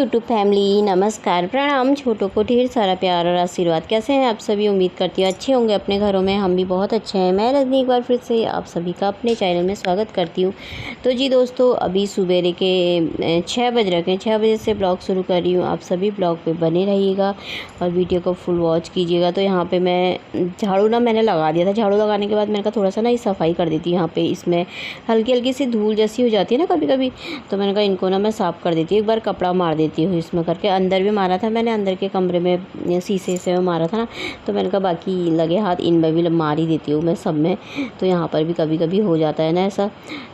YouTube family, नमस्कार, प्रणाम। छोटों को ढेर सारा प्यार और आशीर्वाद। कैसे हैं आप सभी? उम्मीद करती हूँ अच्छे होंगे अपने घरों में। हम भी बहुत अच्छे हैं। मैं रजनी एक बार फिर से आप सभी का अपने चैनल में स्वागत करती हूँ। तो जी दोस्तों, अभी सुबेरे के 6 बज रखे हैं। 6 बजे से ब्लॉग शुरू कर रही हूँ। आप सभी ब्लॉग पे बने रहिएगा और वीडियो को फुल वॉच कीजिएगा। तो यहाँ पर मैं झाड़ू मैंने लगा दिया था। झाड़ू लगाने के बाद मैंने कहा थोड़ा सा ये सफाई कर देती हूँ। यहाँ पर इसमें हल्की हल्की सी धूल जैसी हो जाती है ना कभी कभी, तो मैंने कहा इनको मैं साफ़ कर देती हूँ। एक बार कपड़ा मार देती हूँ इसमें करके। अंदर भी मारा था मैंने, अंदर के कमरे में शीशे से मारा था ना, तो मैंने कहा बाकी लगे हाथ इनमें भी मार ही देती हूँ मैं सब में। तो यहाँ पर भी कभी कभी हो जाता है ना ऐसा।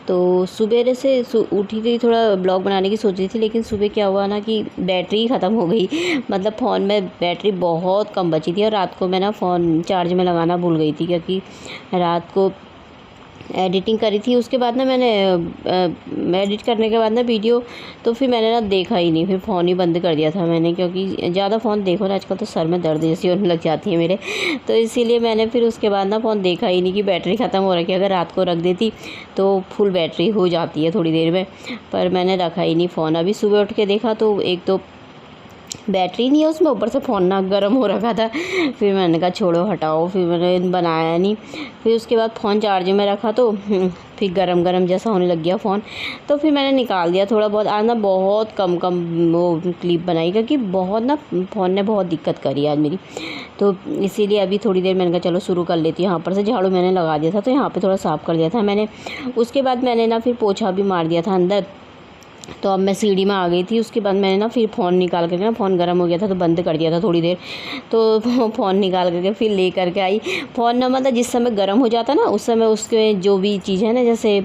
तो सुबह से उठी थी, थोड़ा ब्लॉग बनाने की सोच रही थी, लेकिन सुबह क्या हुआ ना कि बैटरी ख़त्म हो गई। मतलब फ़ोन में बैटरी बहुत कम बची थी और रात को मैं फ़ोन चार्ज में लगाना भूल गई थी, क्योंकि रात को एडिटिंग करी थी। उसके बाद मैंने एडिट करने के बाद वीडियो, तो फिर मैंने देखा ही नहीं, फिर फ़ोन ही बंद कर दिया था मैंने, क्योंकि ज़्यादा फ़ोन देखो ना आजकल तो सर में दर्द जैसी होने लग जाती है मेरे। तो इसीलिए मैंने फिर उसके बाद फ़ोन देखा ही नहीं कि बैटरी ख़त्म हो रखी है। अगर रात को रख देती तो फुल बैटरी हो जाती है थोड़ी देर में, पर मैंने रखा ही नहीं फ़ोन। अभी सुबह उठ के देखा तो एक तो बैटरी नहीं है उसमें, ऊपर से फ़ोन गर्म हो रखा था। फिर मैंने कहा छोड़ो हटाओ, फिर मैंने बनाया नहीं। फिर उसके बाद फ़ोन चार्ज में रखा तो फिर गरम जैसा होने लग गया फ़ोन। तो फिर मैंने निकाल दिया थोड़ा बहुत। आज बहुत कम वो क्लिप बनाई, क्योंकि बहुत फ़ोन ने बहुत दिक्कत करी आज मेरी। तो इसीलिए अभी थोड़ी देर मैंने कहा चलो शुरू कर लेती हूँ। यहाँ पर से झाड़ू मैंने लगा दिया था, तो यहाँ पर थोड़ा साफ़ कर दिया था मैंने। उसके बाद मैंने फिर पोछा भी मार दिया था अंदर। तो अब मैं सीढ़ी में आ गई थी। उसके बाद मैंने फिर फ़ोन निकाल करके फ़ोन गर्म हो गया था तो बंद कर दिया था थोड़ी देर। तो फ़ोन निकाल करके फिर ले करके आई। फ़ोन मतलब जिस समय गर्म हो जाता ना, उस समय उसके जो भी चीज़ है ना, जैसे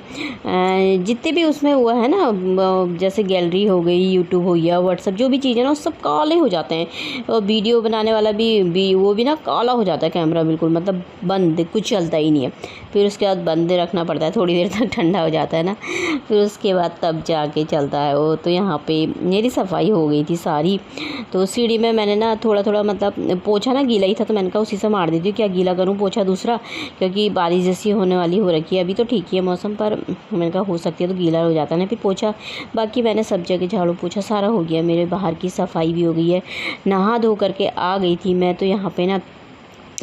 जितने भी उसमें हुआ है ना, जैसे गैलरी हो गई, यूट्यूब हो गया, व्हाट्सअप, जो भी चीज़ है ना, सब काले हो जाते हैं। और वीडियो बनाने वाला भी वो भी काला हो जाता है कैमरा, बिल्कुल मतलब बंद, कुछ चलता ही नहीं है। फिर उसके बाद बंद रखना पड़ता है, थोड़ी देर तक ठंडा हो जाता है ना, फिर उसके बाद तब जाके चलता है वो। तो यहाँ पे मेरी सफाई हो गई थी सारी। तो सीढ़ी में मैंने थोड़ा मतलब पोछा गीला ही था, तो मैंने कहा उसी से मार देती हूँ, क्या गीला करूँ पोछा दूसरा, क्योंकि बारिश जैसी होने वाली हो रखी है। अभी तो ठीक ही है मौसम, पर मैंने कहा हो सकती है तो गीला हो जाता है ना फिर पोछा। बाकी मैंने सब जगह झाड़ू पोछा सारा हो गया, मेरे बाहर की सफाई भी हो गई है। नहा धो करके आ गई थी मैं। तो यहाँ पे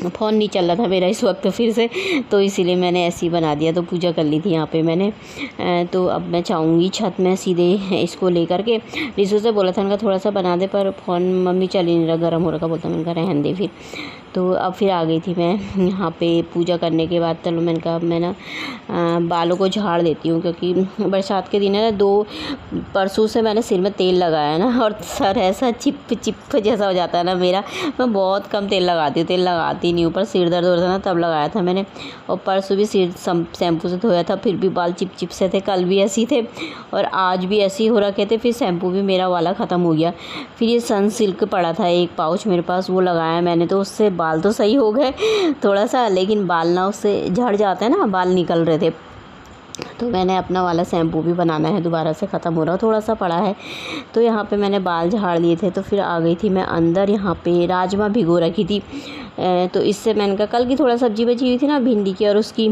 फ़ोन नहीं चल रहा था मेरा इस वक्त फिर से, तो इसीलिए मैंने ऐसे ही बना दिया। तो पूजा कर ली थी यहाँ पे मैंने। तो अब मैं चाहूँगी छत में सीधे इसको लेकर के। रिशु से बोला था उनका थोड़ा सा बना दे, पर फ़ोन मम्मी चल ही नहीं रहा, गर्म हो रखा, बोलता मैंने कहा रहने दे फिर। तो अब फिर आ गई थी मैं यहाँ पे पूजा करने के बाद। चलो मैंने कहा मैं बालों को झाड़ देती हूँ, क्योंकि बरसात के दिन है ना। 2 परसों से मैंने सिर में तेल लगाया ना, और सर ऐसा चिप जैसा हो जाता है ना मेरा। मैं बहुत कम तेल लगाती हूँ, तेल लगाती नहीं। ऊपर सिर दर्द हो रहा था ना, तब लगाया था मैंने। और परसों भी सिर शैम्पू से धोया था, फिर भी बाल चिप से थे। कल भी ऐसे थे और आज भी ऐसे ही हो रखे थे। फिर शैम्पू भी मेरा वाला ख़त्म हो गया। फिर ये सनसिल्क पड़ा था एक पाउच मेरे पास, वो लगाया मैंने। तो उससे बाल तो सही हो गए थोड़ा सा, लेकिन बाल उससे झड़ जाते हैं ना, बाल निकल रहे थे। तो मैंने अपना वाला शैम्पू भी बनाना है, दोबारा से ख़त्म हो रहा, थोड़ा सा पड़ा है। तो यहाँ पे मैंने बाल झाड़ लिए थे। तो फिर आ गई थी मैं अंदर। यहाँ पे राजमा भिगो रखी थी। तो इससे मैंने कहा कल की थोड़ा सब्जी बची हुई थी ना, भिंडी की और उसकी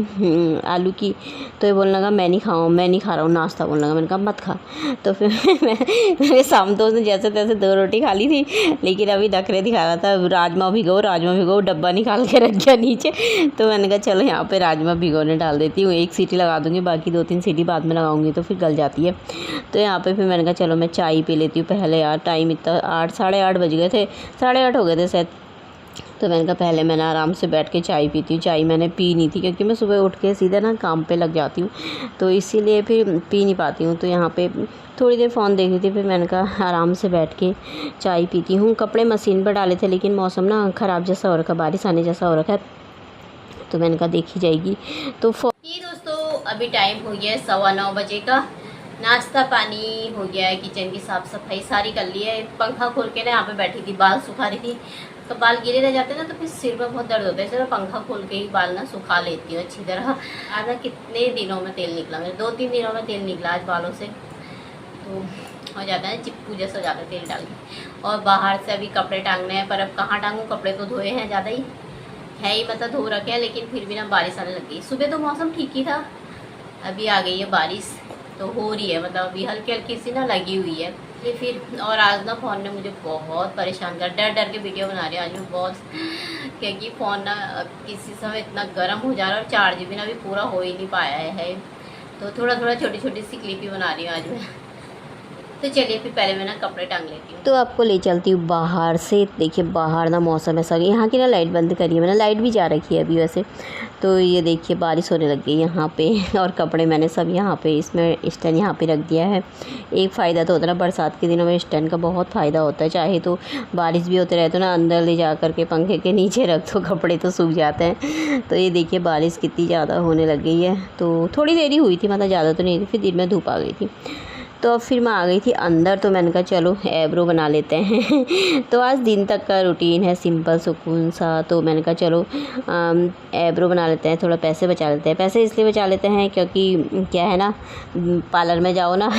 आलू की। तो ये बोलने लगा मैं नहीं खा रहा हूँ नाश्ता, बोलने लगा। मैंने कहा मत खा। तो फिर मैंने शाम तो उसने जैसे तैसे 2 रोटी खा ली थी, लेकिन अभी नखरे दिखा रहा था, राजमा भिगो, डब्बा निकाल के रख गया नीचे। तो मैंने कहा चलो यहाँ पर राजमा भिगोने डाल देती हूँ, 1 सीटी लगा दूँगी, बाकी 2-3 सीटी बाद में लगाऊंगी तो फिर गल जाती है। तो यहाँ पे फिर मैंने कहा चलो मैं चाय पी लेती हूँ पहले। यार टाइम इतना 8 साढ़े 8 बज गए थे, 8:30 हो गए थे शायद। तो मैंने कहा पहले मैं आराम से बैठ के चाय पीती हूँ। चाय मैंने पी नहीं थी, क्योंकि मैं सुबह उठ के सीधे काम पे लग जाती हूँ, तो इसीलिए फिर पी नहीं पाती हूँ। तो यहाँ पे थोड़ी देर फ़ोन देख रही थी, फिर मैंने कहा आराम से बैठ के चाय पीती हूँ। कपड़े मशीन पर डाले थे, लेकिन मौसम ख़राब जैसा हो रखा, बारिश आने जैसा हो रखा है, तो मैंने कहा देखी जाएगी। तो ये दोस्तों अभी टाइम हो गया है 9:15 बजे का। नाश्ता पानी हो गया है, किचन की साफ़ सफाई सारी कर ली है। पंखा खोल के ना यहाँ पे बैठी थी, बाल सुखा रही थी। तो बाल गिरे रह जाते हैं ना, तो फिर सिर में बहुत दर्द होता है, इसलिए मैं पंखा खोल के ही बाल सुखा लेती हूँ अच्छी तरह। आज कितने दिनों में तेल निकला, मेरे 2-3 दिनों में तेल निकला आज बालों से। तो हो जाता है चिपकू जैसा हो जाता है तेल डाल के। और बाहर से अभी कपड़े टांगने हैं, पर अब कहाँ टांगूँ, कपड़े तो धोए हैं ज़्यादा ही है ही, मतलब धो रखे हैं, लेकिन फिर भी बारिश आने लग गई। सुबह तो मौसम ठीक ही था, अभी आ गई है बारिश। तो हो रही है, मतलब अभी हल्की हल्की सी ना लगी हुई है ये। फिर और आज ना फ़ोन ने मुझे बहुत परेशान कर, डर डर के वीडियो बना रही हूँ आज मैं बहुत, क्योंकि फ़ोन ना किसी समय इतना गर्म हो जा रहा है और चार्ज भी ना अभी पूरा हो ही नहीं पाया है। तो थोड़ा थोड़ा छोटी छोटी सी क्लिप ही बना रही हूँ आज मैं। तो चलिए फिर पहले मैं ना कपड़े टांग लेती हूँ। तो आपको ले चलती हूँ बाहर से। देखिए बाहर ना मौसम ऐसा, यहाँ की ना लाइट बंद करी है मैंने, लाइट भी जा रखी है अभी वैसे। तो ये देखिए बारिश होने लग गई यहाँ पे, और कपड़े मैंने सब यहाँ पे इसमें स्टैंड यहाँ पे रख दिया है। एक फ़ायदा तो होता है ना बरसात के दिनों में, स्टैंड का बहुत फ़ायदा होता है। चाहे तो बारिश भी होते रहे तो ना अंदर ले जा कर के पंखे के नीचे रख दो, कपड़े तो सूख जाते हैं। तो ये देखिए बारिश कितनी ज़्यादा होने लग गई है। तो थोड़ी देरी हुई थी, मतलब ज़्यादा तो नहीं थी, फिर दिन में धूप आ गई थी। तो अब फिर मैं आ गई थी अंदर, तो मैंने कहा चलो एब्रो बना लेते हैं। तो आज दिन तक का रूटीन है सिंपल सुकून सा, तो मैंने कहा चलो एब्रो बना लेते हैं, थोड़ा पैसे बचा लेते हैं। पैसे इसलिए बचा लेते हैं क्योंकि क्या है ना, पार्लर में जाओ ना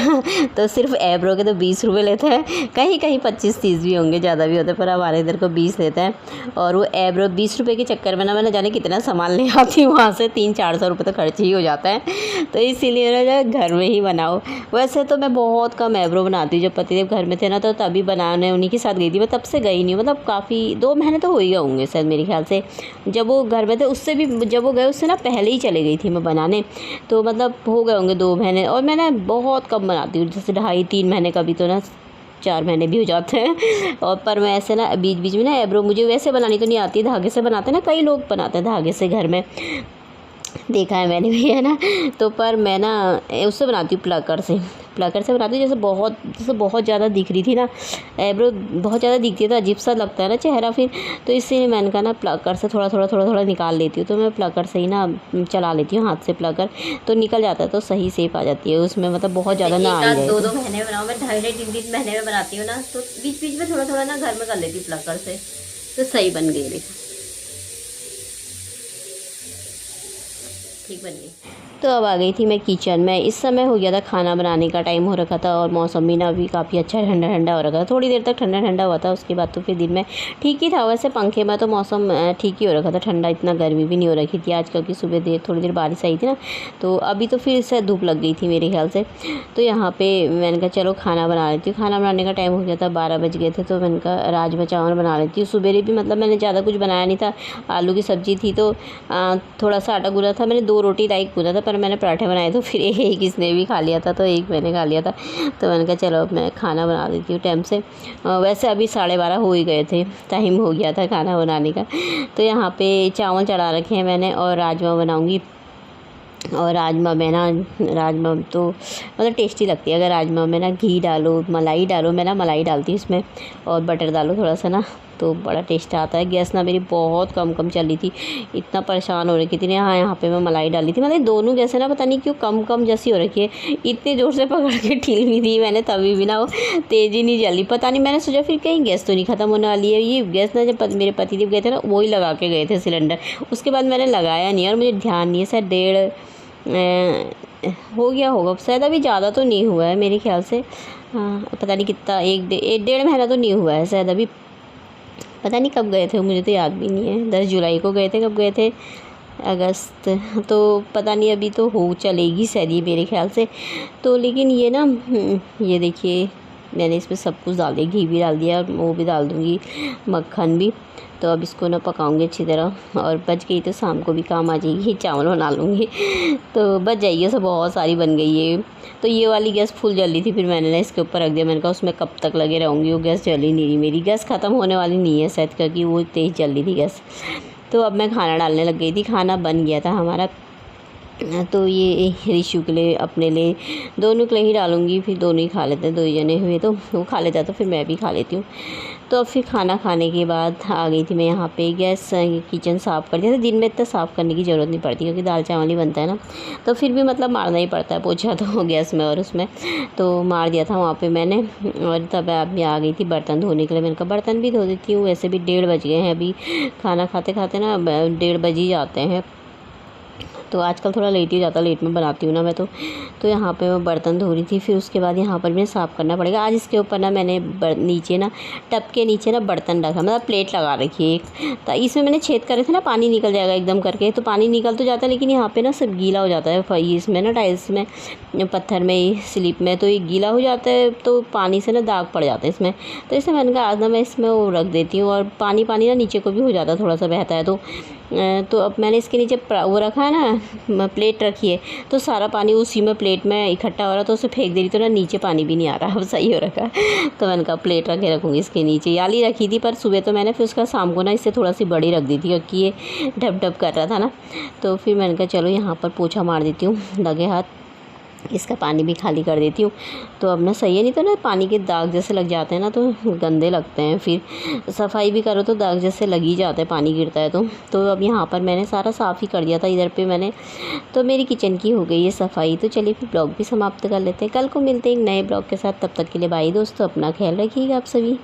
तो सिर्फ एब्रो के तो 20 रुपये लेते हैं, कहीं कहीं 25-30 भी होंगे, ज़्यादा भी होते हैं, पर हमारे इधर को 20 लेते हैं। और वो एब्रो 20 रुपये के चक्कर में ना मैंने जाने कितना सामान ले आती हूँ वहाँ से, 300-400 रुपये तो खर्च ही हो जाता है। तो इसीलिए ना घर में ही बनाओ। वैसे तो मैं बहुत कम एब्रो बनाती हूँ, जब पतिदेव घर में थे ना तो तभी बनाने उन्हीं के साथ गई थी मैं, तब से गई नहीं हूँ, मतलब काफ़ी 2 महीने तो हो ही गए होंगे शायद मेरे ख्याल से। जब वो घर में थे उससे भी, जब वो गए उससे ना पहले ही चले गई थी मैं बनाने, तो मतलब हो गए होंगे 2 महीने। और मैं ना बहुत कम बनाती हूँ, जैसे 2.5-3 महीने, कभी तो ना 4 महीने भी हो जाते हैं। और पर मैं ऐसे ना बीच बीच में ना एब्रो मुझे वैसे बनानी तो नहीं आती, धागे से बनाते हैं ना, कई लोग बनाते हैं धागे से घर में, देखा है मैंने भी, है ना। तो पर मैं ना उससे बनाती हूँ, प्लकर से बनाती हूँ। जैसे बहुत ज़्यादा दिख रही थी ना एब्रो, बहुत ज़्यादा दिखती है तो अजीब सा लगता है ना चेहरा फिर, तो इसलिए मैंने कहा ना प्लकर से थोड़ा थोड़ा निकाल लेती हूँ। तो मैं प्लकर से ही ना चला लेती हूँ हाथ से प्लकर, तो निकल जाता है, तो सही शेप आ जाती है उसमें, मतलब बहुत ज़्यादा ना आ जाए। 2-2 महीने बनाओ, मैं 2.5-3 महीने में बनाती हूँ ना, तो बीच बीच में थोड़ा थोड़ा ना घर में कर लेती हूँ प्लकर से, तो सही बन गई, देखो ठीक बन गई। तो अब आ गई थी मैं किचन में। इस समय हो गया था खाना बनाने का टाइम हो रखा था, और मौसम भी ना अभी काफ़ी अच्छा ठंडा ठंडा हो रखा था, थोड़ी देर तक ठंडा ठंडा हुआ था, उसके बाद तो फिर दिन में ठीक ही था। वैसे पंखे में तो मौसम ठीक ही हो रखा था, ठंडा, इतना गर्मी भी नहीं हो रखी थी आज, क्योंकि सुबह थोड़ी देर बारिश आई थी ना, तो अभी तो फिर से धूप लग गई थी मेरे ख्याल से। तो यहाँ पर मैंने कहा चलो खाना बना लेती हूँ। खाना बनाने का टाइम हो गया था, 12 बज गए थे, तो मैंने कहा राजमा चावल बना लेती हूँ। सुबह भी मतलब मैंने ज़्यादा कुछ बनाया नहीं था, आलू की सब्ज़ी थी, तो थोड़ा सा आटा गूँधा था मैंने, 2 रोटी लाइक गूँधा था, पर मैंने पराठे बनाए तो फिर एक इसने भी खा लिया था, तो एक मैंने खा लिया था। तो मैंने कहा चलो मैं खाना बना देती हूँ टाइम से। वैसे अभी 12:30 हो ही गए थे, टाइम हो गया था खाना बनाने का। तो यहाँ पे चावल चढ़ा रखे हैं मैंने, और राजमा बनाऊँगी। और राजमा तो मतलब टेस्टी लगती है, अगर राजमा में ना घी डालो, मलाई डालो, मैं ना मलाई डालती हूँ इसमें, और बटर डालो थोड़ा सा ना, तो बड़ा टेस्ट आता है। गैस ना मेरी बहुत कम चली थी, इतना परेशान हो रही थी ना। यहाँ पे मैं मलाई डाली थी, मतलब दोनों गैस ना पता नहीं क्यों कम जैसी हो रखी है, इतने ज़ोर से पकड़ के ठील भी थी मैंने, तभी भी ना वो तेज़ी नहीं जली, पता नहीं। मैंने सोचा फिर कहीं गैस तो नहीं ख़त्म होने वाली है। ये गैस ना जब मेरे पति जब गए थे ना, वही लगा के गए थे सिलेंडर, उसके बाद मैंने लगाया नहीं, और मुझे ध्यान नहीं है, शायद 1.5 हो गया होगा शायद, अभी ज़्यादा तो नहीं हुआ है मेरे ख्याल से। पता नहीं कितना, 1-1.5 महीना तो नहीं हुआ है शायद अभी, पता नहीं कब गए थे, मुझे तो याद भी नहीं है। 10 जुलाई को गए थे, कब गए थे, अगस्त, तो पता नहीं, अभी तो हो चलेगी शायद ये मेरे ख्याल से। तो लेकिन ये ना ये देखिए मैंने इसमें सब कुछ डाल दिया, घी भी डाल दिया, और वो भी डाल दूँगी, मक्खन भी। तो अब इसको ना पकाऊंगी अच्छी तरह, और बच गई तो शाम को भी काम आ जाएगी, चावल बना लूँगी। तो बच जाइए, सब बहुत सारी बन गई है। तो ये वाली गैस फुल जल रही थी, फिर मैंने ना इसके ऊपर रख दिया। मैंने कहा उसमें कब तक लगे रहूँगी, वो गैस जल ही नहीं रही, मेरी गैस ख़त्म होने वाली नहीं है शायद, क्योंकि वो तेज़ जल रही थी गैस। तो अब मैं खाना डालने लग गई थी, खाना बन गया था हमारा। तो ये ऋषु के लिए, अपने लिए, दोनों के लिए ही डालूँगी, फिर दोनों ही खा लेते हैं, 2 ही जने हुए तो वो खा लेता, तो फिर मैं भी खा लेती हूँ। तो अब फिर खाना खाने के बाद आ गई थी मैं यहाँ पे, गैस किचन साफ़ कर दिया था। दिन में इतना साफ़ करने की ज़रूरत नहीं पड़ती, क्योंकि दाल चावल ही बनता है ना, तो फिर भी मतलब मारना ही पड़ता है पोछा तो गैस में और उसमें, तो मार दिया था वहाँ पे मैंने। और तब अभी आ गई थी बर्तन धोने के लिए। मैंने कहा बर्तन भी धो देती हूँ, वैसे भी 1:30 बज गए हैं, अभी खाना खाते खाते ना 1:30 बज ही जाते हैं। तो आजकल थोड़ा लेट ही हो जाता, लेट में बनाती हूँ ना मैं तो यहाँ पे मैं बर्तन धो रही थी। फिर उसके बाद यहाँ पर मुझे साफ़ करना पड़ेगा। आज इसके ऊपर ना मैंने नीचे ना टब के नीचे ना बर्तन रखा, मतलब प्लेट लगा रखी है एक, तो इसमें मैंने छेद करे थे ना, पानी निकल जाएगा एकदम करके, तो पानी निकल तो जाता है लेकिन यहाँ पे ना सब गीला हो जाता है, इसमें ना टाइल्स में, पत्थर में, स्लिप में, तो ये गीला हो जाता है तो पानी से ना दाग पड़ जाते हैं इसमें। तो इसमें मैंने कहा आज ना मैं इसमें वो रख देती हूँ, और पानी ना नीचे को भी हो जाता है, थोड़ा सा बहता है तो अब मैंने इसके नीचे वो रखा है ना, प्लेट रखी है, तो सारा पानी उसी में प्लेट में इकट्ठा हो रहा, तो उसे फेंक दे रही, तो ना नीचे पानी भी नहीं आ रहा, अब सही हो रखा। तो मैंने कहा प्लेट रखे रखूँगी इसके नीचे, याली रखी थी, पर सुबह तो मैंने फिर उसका शाम को ना इससे थोड़ा सी बड़ी रख दी थी, क्योंकि ये ढप ढप कर रहा था ना। तो फिर मैंने कहा चलो यहाँ पर पोछा मार देती हूँ, लगे हाथ इसका पानी भी खाली कर देती हूँ। तो अब ना सही है, नहीं तो ना पानी के दाग जैसे लग जाते हैं ना, तो गंदे लगते हैं, फिर सफाई भी करो तो दाग जैसे लग ही जाते हैं, पानी गिरता है तो अब यहाँ पर मैंने सारा साफ़ ही कर दिया था इधर पे मैंने, तो मेरी किचन की हो गई है सफाई। तो चलिए फिर ब्लॉग भी समाप्त कर लेते हैं, कल को मिलते हैं एक नए ब्लॉग के साथ, तब तक के लिए बाय दोस्तों, अपना ख्याल रखिएगा आप सभी।